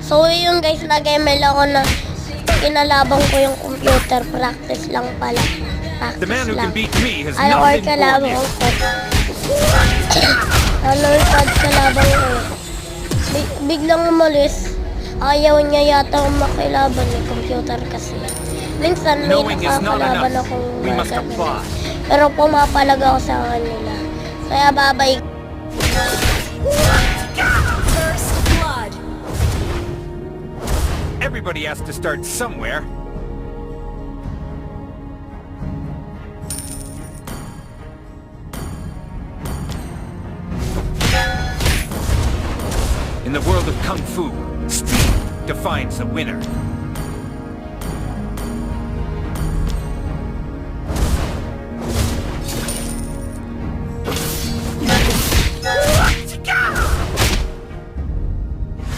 So yun guys, nag-ML ako na kinalabang ko yung computer. Practice lang pala. The man Practice who lang. can beat me has Ano not or been born kalabang yet. ko. Ano or kalabang ko. Biglang umalis. Ayaw niya yata makilaban ng computer kasi. Minsan may Knowing is not nakakalaban enough. akong We must ganun. apply. Pero pumapalag ako sa kanila. Kaya babay. First blood. Everybody has to start somewhere. In the world of Kung Fu, speed defines the winner.